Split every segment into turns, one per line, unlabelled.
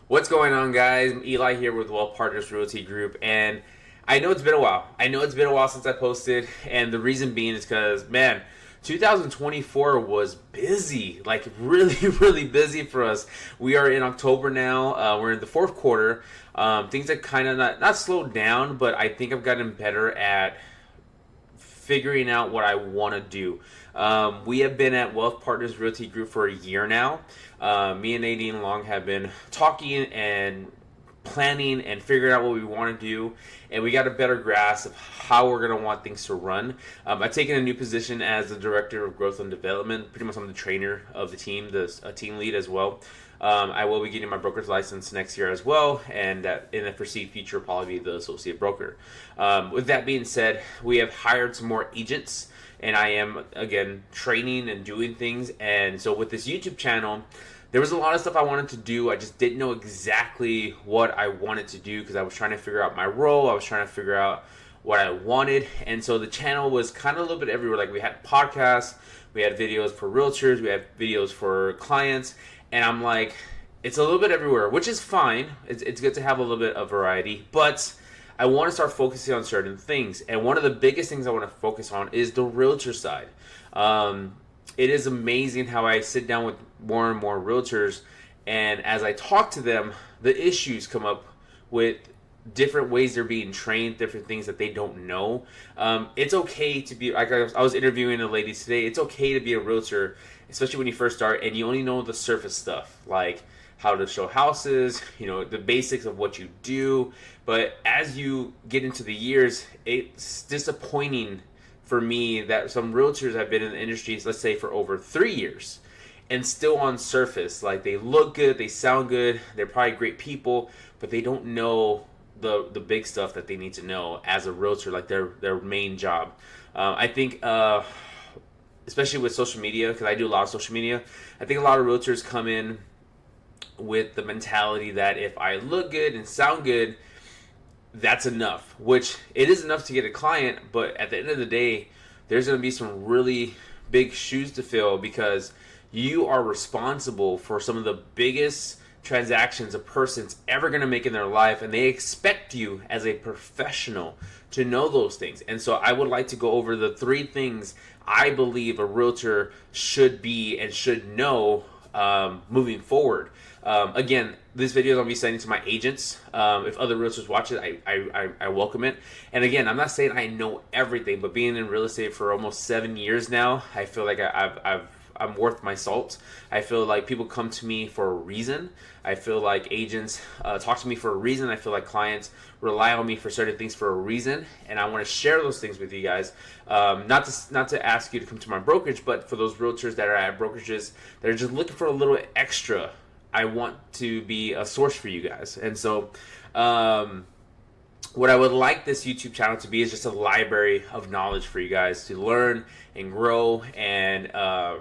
What's going on, guys? I'm Eli here with Wealth Partners Realty Group, and I know it's been a while. Since I posted, and the reason being is because, man, 2024 was busy, like really, really busy for us. We are in October now. We're in the fourth quarter. Things have kind of not slowed down, but I think I've gotten better at figuring out what I want to do. We have been at Wealth Partners Realty Group for a year now. Me and Nadine Long have been talking and planning and figuring out what we want to do, and we got a better grasp of how we're going to want things to run. I've taken a new position as the Director of Growth and Development. Pretty much I'm the trainer of the team, a team lead as well. I will be getting my broker's license next year as well, and in the foreseeable future, probably be the associate broker. With that being said, we have hired some more agents, and I am, again, training and doing things. And so with this YouTube channel, there was a lot of stuff I wanted to do. I just didn't know exactly what I wanted to do because I was trying to figure out my role. I was trying to figure out what I wanted. And so the channel was kind of a little bit everywhere. Like, we had podcasts, we had videos for realtors, we had videos for clients. And I'm like, it's a little bit everywhere, which is fine. It's good to have a little bit of variety. But I want to start focusing on certain things. And one of the biggest things I want to focus on is the realtor side. It is amazing how I sit down with more and more realtors, and as I talk to them, the issues come up with different ways they're being trained, different things that they don't know. It's okay to be, like I was interviewing a lady today, it's okay to be a realtor, especially when you first start and you only know the surface stuff, like how to show houses, the basics of what you do. But as you get into the years, it's disappointing for me that some realtors have been in the industry, let's say for over 3 years, and still on surface, like they look good, they sound good, they're probably great people, but they don't know the big stuff that they need to know as a realtor, like their main job. I think, especially with social media, because I do a lot of social media, I think a lot of realtors come in with the mentality that if I look good and sound good, that's enough, which it is enough to get a client. But at the end of the day, there's going to be some really big shoes to fill, because you are responsible for some of the biggest transactions a person's ever going to make in their life, and they expect you as a professional to know those things. And so I would like to go over the 3 things I believe a realtor should be and should know moving forward. Again, this video is going to be sending to my agents. If other realtors watch it, I welcome it. And again, I'm not saying I know everything, but being in real estate for almost 7 years now, I feel like I'm worth my salt. I feel like people come to me for a reason. I feel like agents talk to me for a reason. I feel like clients rely on me for certain things for a reason, and I want to share those things with you guys. Not to ask you to come to my brokerage, but for those realtors that are at brokerages that are just looking for a little extra, I want to be a source for you guys. And so what I would like this YouTube channel to be is just a library of knowledge for you guys to learn and grow and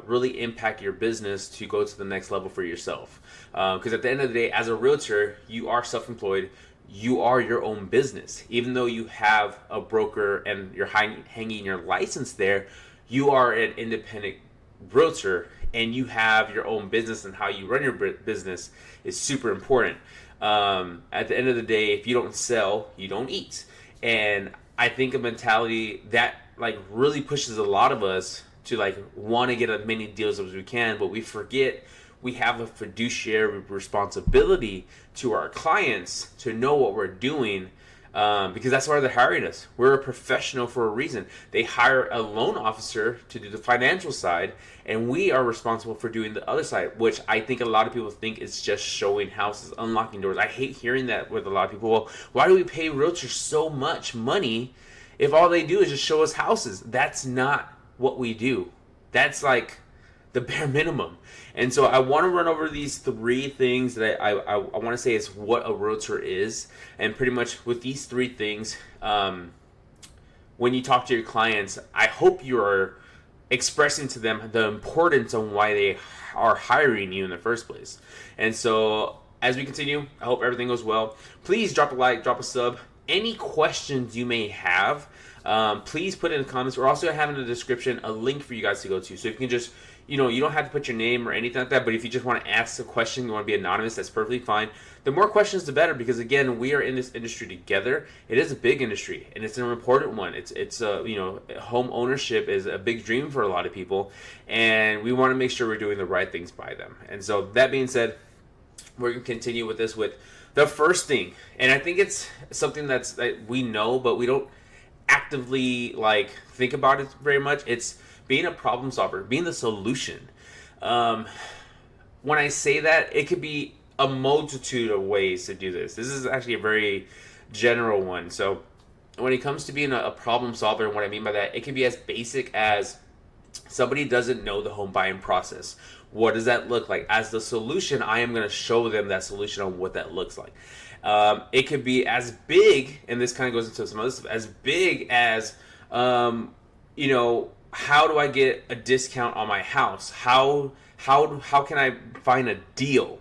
really impact your business to go to the next level for yourself. Because at the end of the day, as a realtor, you are self-employed. You are your own business. Even though you have a broker and you're hanging your license there, you are an independent realtor, and you have your own business, and how you run your business is super important. At the end of the day, if you don't sell, you don't eat. And I think a mentality that really pushes a lot of us to want to get as many deals as we can, but we forget we have a fiduciary responsibility to our clients to know what we're doing, because that's why they're hiring us. We're a professional for a reason. They hire a loan officer to do the financial side, and we are responsible for doing the other side, which I think a lot of people think is just showing houses, unlocking doors. I hate hearing that with a lot of people. Well, why do we pay realtors so much money if all they do is just show us houses? That's not what we do. That's the bare minimum. And so I want to run over these 3 things that I want to say is what a realtor is. And pretty much with these 3 things, when you talk to your clients, I hope you're expressing to them the importance on why they are hiring you in the first place. And so as we continue, I hope everything goes well. Please drop a like, drop a sub. Any questions you may have, please put it in the comments. We're also having in the description a link for you guys to go to. So if you can just you don't have to put your name or anything like that, but if you just want to ask a question, you want to be anonymous, that's perfectly fine. The more questions, the better, because again, we are in this industry together. It is a big industry, and it's an important one. It's home ownership is a big dream for a lot of people, and we want to make sure we're doing the right things by them. And so that being said, we're going to continue with this with the first thing, and I think it's something that we know, but we don't actively like think about it very much. It's being a problem solver, being the solution. When I say that, it could be a multitude of ways to do this. This is actually a very general one. So when it comes to being a problem solver, and what I mean by that, it can be as basic as somebody doesn't know the home buying process. What does that look like? As the solution, I am going to show them that solution on what that looks like. It could be as big, and this kind of goes into some other stuff, as big as, how do I get a discount on my house? How can I find a deal?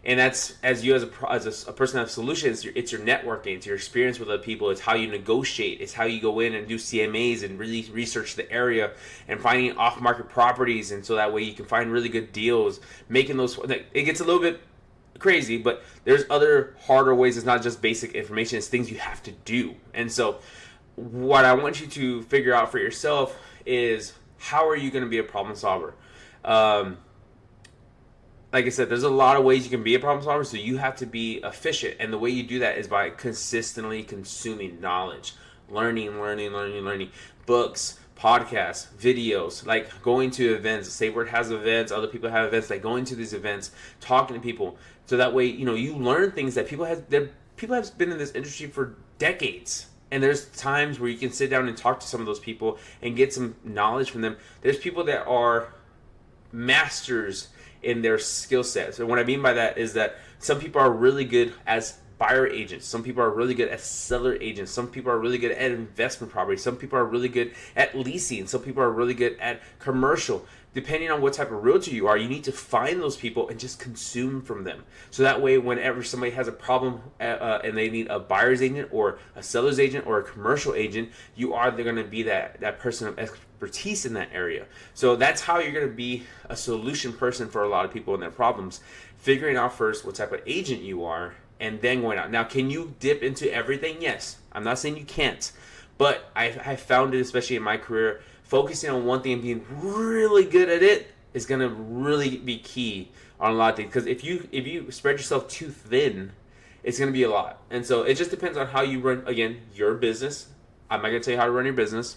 And that's, as you as a person that has solutions, it's your networking, it's your experience with other people, it's how you negotiate, it's how you go in and do CMAs and really research the area and finding off-market properties, and so that way you can find really good deals, making those. It gets a little bit crazy, but there's other harder ways. It's not just basic information, it's things you have to do. And so what I want you to figure out for yourself is, how are you going to be a problem solver? Like I said, there's a lot of ways you can be a problem solver, so you have to be efficient. And the way you do that is by consistently consuming knowledge, learning, books, podcasts, videos, like going to events. Say where it has events, other people have events, like going to these events, talking to people, so that way you learn things that people have been in this industry for decades. And there's times where you can sit down and talk to some of those people and get some knowledge from them. There's people that are masters in their skill sets. And what I mean by that is that some people are really good as buyer agents. Some people are really good as seller agents. Some people are really good at investment property. Some people are really good at leasing. Some people are really good at commercial. Depending on what type of realtor you are, you need to find those people and just consume from them. So that way, whenever somebody has a problem and they need a buyer's agent or a seller's agent or a commercial agent, you are going to be that person of expertise in that area. So that's how you're going to be a solution person for a lot of people and their problems. Figuring out first what type of agent you are, and then going out. Now, can you dip into everything? Yes. I'm not saying you can't, but I found it, especially in my career, focusing on one thing and being really good at it is going to really be key on a lot of things. Because if you spread yourself too thin, it's going to be a lot. And so it just depends on how you run, again, your business. I'm not going to tell you how to run your business.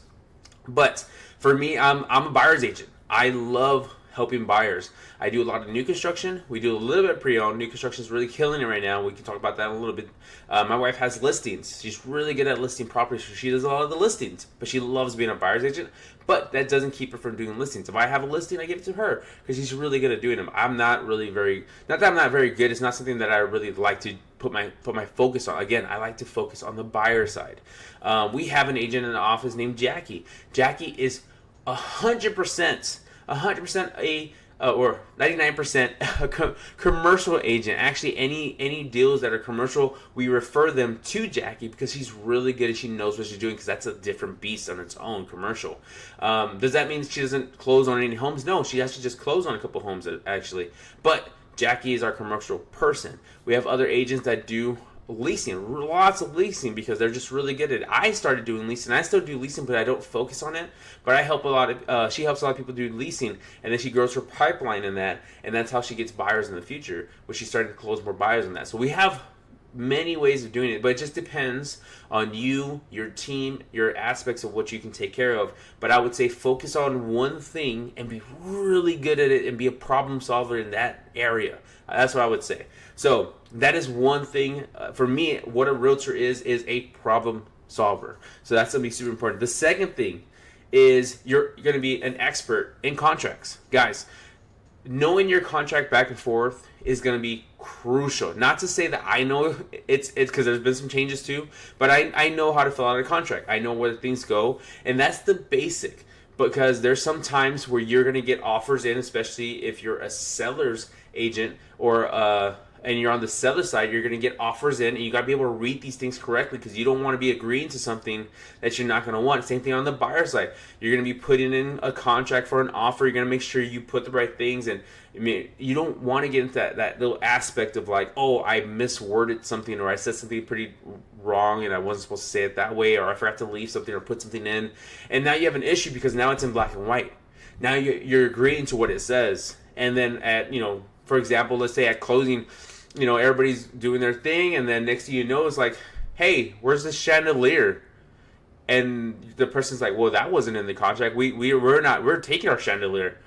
But for me, I'm a buyer's agent. I love helping buyers. I do a lot of new construction. We do a little bit of pre-owned. New construction is really killing it right now. We can talk about that in a little bit. My wife has listings. She's really good at listing properties, so she does a lot of the listings. But she loves being a buyer's agent. But that doesn't keep her from doing listings. If I have a listing, I give it to her because she's really good at doing them. I'm not really not that I'm not very good. It's not something that I really like to put my focus on. Again, I like to focus on the buyer side. We have an agent in the office named Jackie. Jackie is 100% or 99% a commercial agent. Actually, any deals that are commercial, we refer them to Jackie because she's really good and she knows what she's doing, because that's a different beast on its own, commercial. Does that mean she doesn't close on any homes? No, she actually just closed on a couple homes actually. But Jackie is our commercial person. We have other agents that do leasing, lots of leasing, because they're just really good at it. I started doing leasing. I still do leasing, but I don't focus on it. But I help a lot of. She helps a lot of people do leasing, and then she grows her pipeline in that, and that's how she gets buyers in the future. Which she's starting to close more buyers in that. So we have many ways of doing it, but it just depends on you, your team, your aspects of what you can take care of. But I would say focus on one thing and be really good at it and be a problem solver in that area. That's what I would say. So that is one thing. For me, what a realtor is a problem solver. So that's going to be super important. The second thing is you're going to be an expert in contracts. Guys, knowing your contract back and forth is going to be crucial. Not to say that I know it's because there's been some changes too, but I know how to fill out a contract. I know where things go, and that's the basic. Because there's some times where you're going to get offers in, especially if you're a seller's agent or and you're on the seller side, you're going to get offers in, and you got to be able to read these things correctly, because you don't want to be agreeing to something that you're not going to want. Same thing on the buyer side. You're going to be putting in a contract for an offer. You're going to make sure you put the right things, and I mean, you don't want to get into that little aspect of like, oh, I misworded something, or I said something pretty wrong and I wasn't supposed to say it that way, or I forgot to leave something or put something in, and now you have an issue because now it's in black and white. Now you're agreeing to what it says, and then at, for example, let's say at closing, everybody's doing their thing, and then next thing you know, it's like, hey, where's this chandelier? And the person's like, well, that wasn't in the contract. We're taking our chandelier.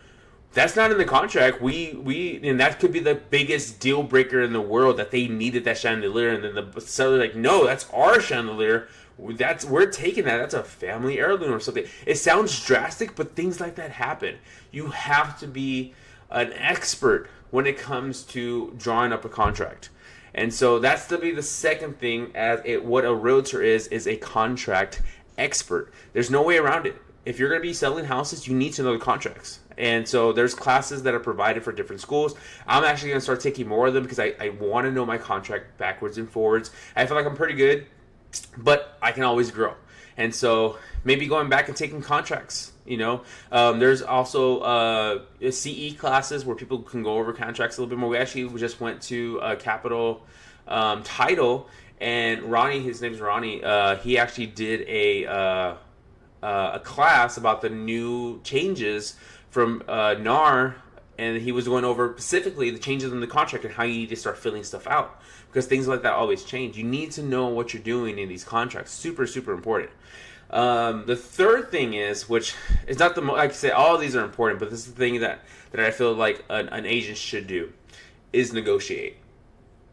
That's not in the contract. And that could be the biggest deal breaker in the world, that they needed that chandelier, and then the seller's like, no, that's our chandelier. We're taking that. That's a family heirloom or something. It sounds drastic, but things like that happen. You have to be an expert when it comes to drawing up a contract. And so that's to be the second thing, what a realtor is a contract expert. There's no way around it. If you're going to be selling houses, you need to know the contracts. And so there's classes that are provided for different schools. I'm actually going to start taking more of them because I want to know my contract backwards and forwards. I feel like I'm pretty good, but I can always grow. And so maybe going back and taking contracts. There's also CE classes where people can go over contracts a little bit more. We just went to Capital Title, and Ronnie, his name's Ronnie, he actually did a class about the new changes from NAR, and he was going over specifically the changes in the contract and how you need to start filling stuff out, because things like that always change. You need to know what you're doing in these contracts. Super, super important. The third thing is, which is not like I said, all of these are important, but this is the thing that I feel like an agent should do, is negotiate.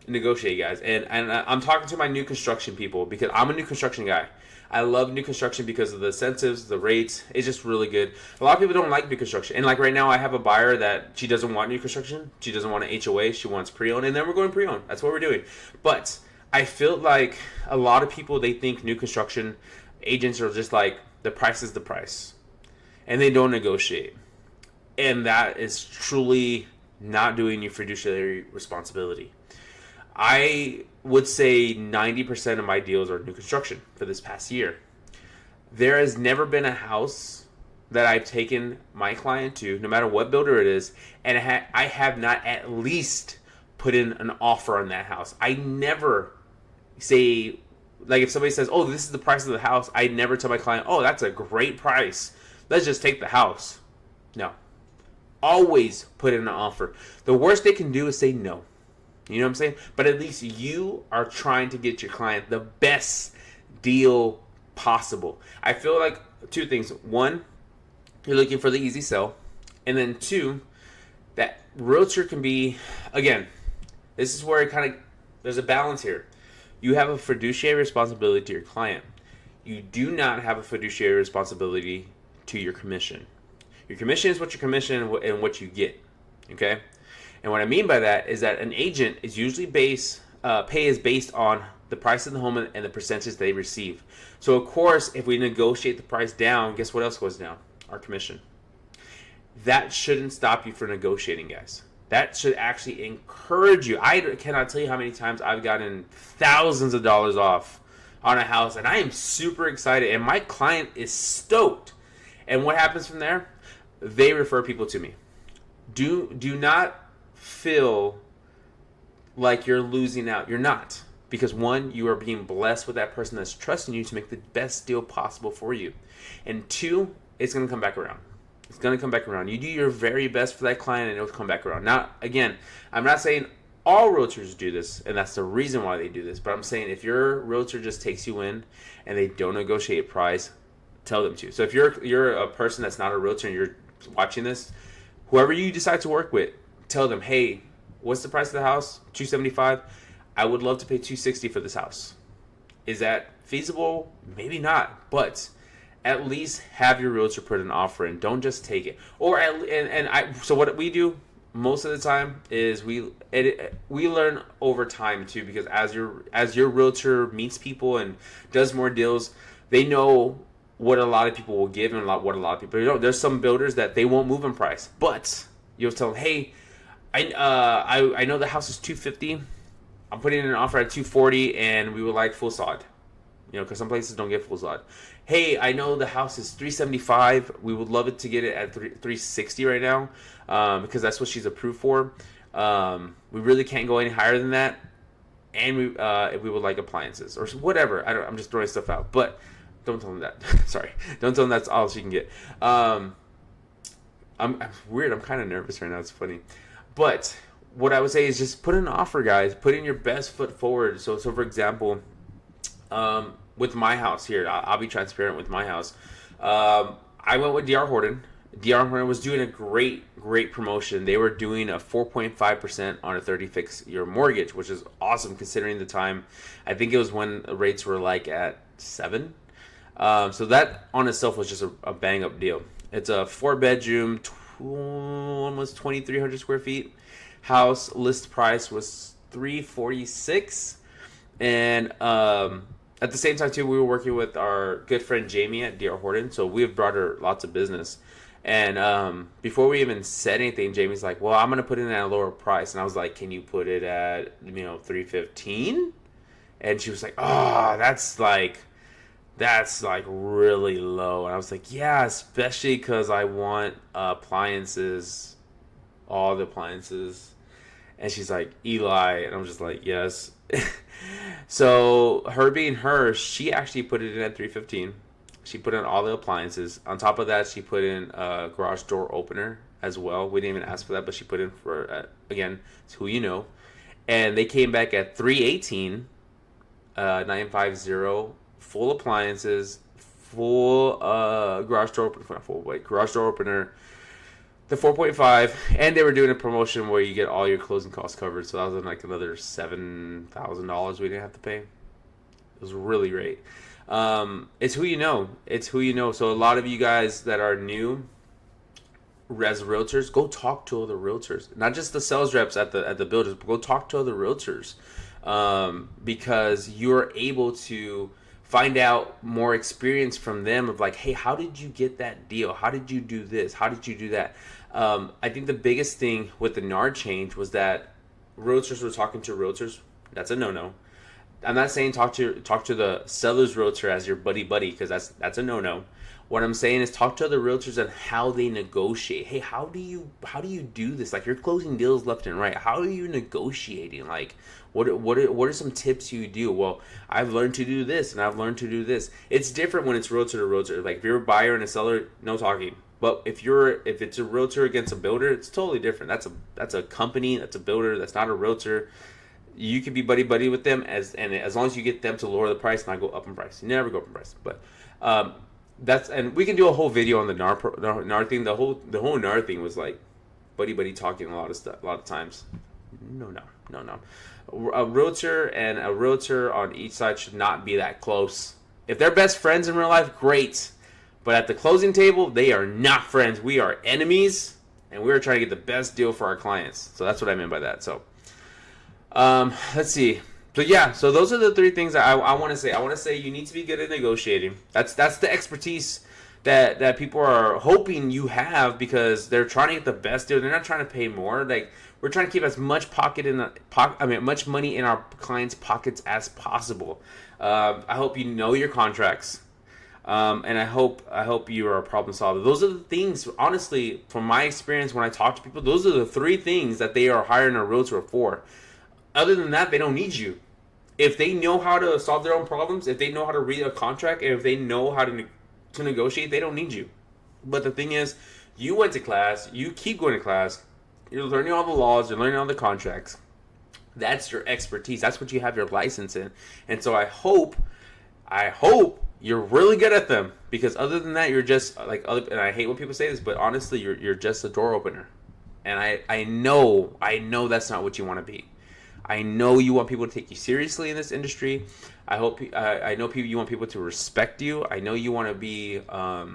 Negotiate, guys. And I'm talking to my new construction people, because I'm a new construction guy. I love new construction because of the incentives, the rates. It's just really good. A lot of people don't like new construction. And like right now, I have a buyer that she doesn't want new construction. She doesn't want an HOA. She wants pre-owned. And then we're going pre-owned. That's what we're doing. But I feel like a lot of people, they think new construction agents are just like, the price is the price. And they don't negotiate. And that is truly not doing your fiduciary responsibility. I would say 90% of my deals are new construction for this past year. There has never been a house that I've taken my client to, no matter what builder it is, and I have not at least put in an offer on that house. I never say, like if somebody says, oh, this is the price of the house, I never tell my client, oh, that's a great price, let's just take the house. No. Always put in an offer. The worst they can do is say no. You know what I'm saying? But at least you are trying to get your client the best deal possible. I feel like two things. One, you're looking for the easy sell. And then two, that realtor can be, again, this is where it kind of, there's a balance here. You have a fiduciary responsibility to your client. You do not have a fiduciary responsibility to your commission. Your commission is what your commission and what you get. Okay? And what I mean by that is that an agent is usually pay is based on the price of the home and the percentage they receive. So of course, if we negotiate the price down, guess what else goes down? Our commission. That shouldn't stop you from negotiating, guys. That should actually encourage you. I cannot tell you how many times I've gotten thousands of dollars off on a house, and I am super excited, and my client is stoked. And what happens from there? They refer people to me. Do not feel like you're losing out. You're not. Because one, you are being blessed with that person that's trusting you to make the best deal possible for you. And two, it's going to come back around. It's going to come back around. You do your very best for that client and it'll come back around. Now, again, I'm not saying all realtors do this and that's the reason why they do this, but I'm saying if your realtor just takes you in and they don't negotiate price, tell them to. So if you're a person that's not a realtor and you're watching this, whoever you decide to work with, tell them, hey, what's the price of the house? $275. I would love to pay $260 for this house. Is that feasible? Maybe not, but at least have your realtor put an offer in. Don't just take it. So what we do most of the time is we learn over time too, because as your realtor meets people and does more deals, they know what a lot of people will give and what a lot of people don't. There's some builders that they won't move in price, but you'll tell them, hey, I know the house is 250. I'm putting in an offer at 240, and we would like full sod. Because some places don't get full sod. Hey, I know the house is 375. We would love it to get it at 360 right now, because that's what she's approved for. We really can't go any higher than that, and we would like appliances or whatever. I'm just throwing stuff out, but don't tell them that. Sorry, don't tell them that's all she can get. I'm weird. I'm kind of nervous right now. It's funny, but what I would say is just put in an offer, guys. Put in your best foot forward. So for example, with my house here, I'll be transparent with my house. I went with D.R. Horton. D.R. Horton was doing a great promotion. They were doing a 4.5% on a 30 fixed year mortgage, which is awesome considering the time. I think it was when rates were like at 7. So that on itself was just a bang up deal. It's a 4-bedroom, almost 2,300 square feet house. List price was $346, and at the same time too, we were working with our good friend Jamie at D.R. Horton, so we have brought her lots of business. And before we even said anything, Jamie's like, "Well, I'm gonna put it at a lower price," and I was like, "Can you put it at 315?" And she was like, "Oh, that's like really low." And I was like, "Yeah, especially because I want appliances, all the appliances." And she's like, "Eli," and I'm just like, "Yes." So her being her, she actually put it in at 315. She put in all the appliances. On top of that, she put in a garage door opener as well. We didn't even ask for that, but she put in for, again, it's who you know. And they came back at 318, 950, full appliances, full garage door opener, garage door opener, the 4.5, and they were doing a promotion where you get all your closing costs covered. So that was like another $7,000 we didn't have to pay. It was really great. It's who you know. It's who you know. So a lot of you guys that are new as realtors, go talk to other realtors, not just the sales reps at the builders, but go talk to other realtors, because you're able to find out more experience from them of like, hey, how did you get that deal? How did you do this? How did you do that? I think the biggest thing with the NAR change was that realtors were talking to realtors. That's a no-no. I'm not saying talk to the seller's realtor as your buddy because that's a no-no. What I'm saying is talk to other realtors on how they negotiate. Hey, how do you do this? Like, you're closing deals left and right. How are you negotiating? Like, what are some tips you do? Well, I've learned to do this and I've learned to do this. It's different when it's realtor to realtor. Like, if you're a buyer and a seller, no talking. But if it's a realtor against a builder, it's totally different. That's a company, that's a builder, that's not a realtor. You could be buddy with them as long as you get them to lower the price, not go up in price. You never go up in price. But and we can do a whole video on the NAR thing. The whole NAR thing was like buddy talking a lot of stuff, a lot of times. No. A realtor and a realtor on each side should not be that close. If they're best friends in real life, great. But at the closing table, they are not friends. We are enemies, and we are trying to get the best deal for our clients. So that's what I meant by that. So let's see. So those are the 3 things that I want to say. I want to say you need to be good at negotiating. That's the expertise that people are hoping you have, because they're trying to get the best deal. They're not trying to pay more. Like, we're trying to keep as much much money in our clients' pockets as possible. I hope you know your contracts. And I hope you are a problem solver. Those are the things, honestly, from my experience when I talk to people, those are the 3 things that they are hiring a realtor for. Other than that, they don't need you. If they know how to solve their own problems, if they know how to read a contract, and if they know how to negotiate, they don't need you. But the thing is, you went to class, you keep going to class, you're learning all the laws, you're learning all the contracts. That's your expertise. That's what you have your license in. And so I hope you're really good at them, because other than that, you're just like other. And I hate when people say this, but honestly, you're just a door opener. And I know that's not what you want to be. I know you want people to take you seriously in this industry. I know you want people to respect you. I know you want to be. I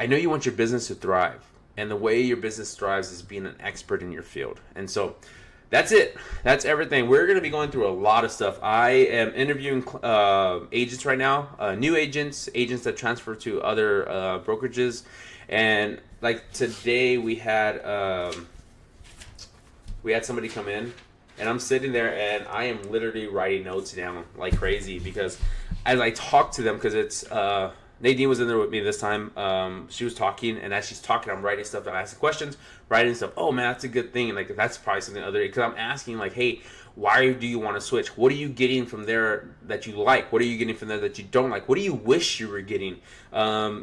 know you want your business to thrive, and the way your business thrives is being an expert in your field. And so That's it. That's everything. We're going to be going through a lot of stuff. I am interviewing agents right now, new agents, agents that transfer to other brokerages, and like today we had somebody come in, and I'm sitting there and I am literally writing notes down like crazy because as I talk to them, because it's Nadine was in there with me this time. She was talking, and as she's talking, I'm writing stuff down, asking questions, writing stuff. Oh man, that's a good thing. And like that's probably something the other day because I'm asking like, hey, why do you want to switch? What are you getting from there that you like? What are you getting from there that you don't like? What do you wish you were getting?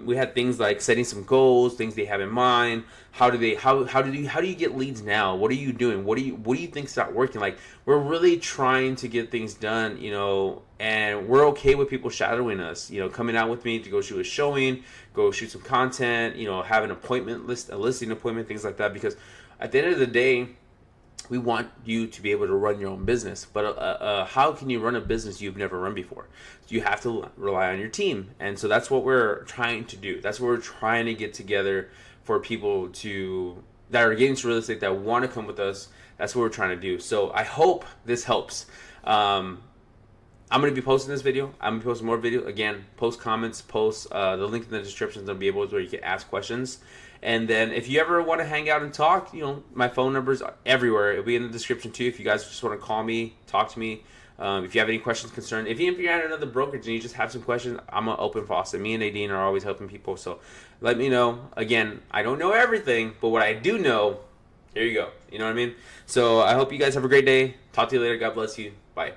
We had things like setting some goals, things they have in mind. How do you get leads now? What are you doing? What do you think's not working? Like we're really trying to get things done, and we're okay with people shadowing us, coming out with me to go shoot a showing, go shoot some content, have an appointment a listing appointment, things like that. Because at the end of the day, we want you to be able to run your own business. But how can you run a business you've never run before? You have to rely on your team. And so that's what we're trying to do. That's what we're trying to get together for people that are getting into real estate that want to come with us. That's what we're trying to do. So I hope this helps. I'm going to be posting this video. I'm going to be posting more video. Again, post comments, post the link in the description to be able to where you can ask questions. And then if you ever want to hang out and talk, my phone number's everywhere. It'll be in the description too. If you guys just want to call me, talk to me. If you have any questions, concerns, if you're at another brokerage and you just have some questions, I'm an open faucet. Me and Nadine are always helping people. So let me know. Again, I don't know everything, but what I do know, here you go. You know what I mean? So I hope you guys have a great day. Talk to you later. God bless you. Bye.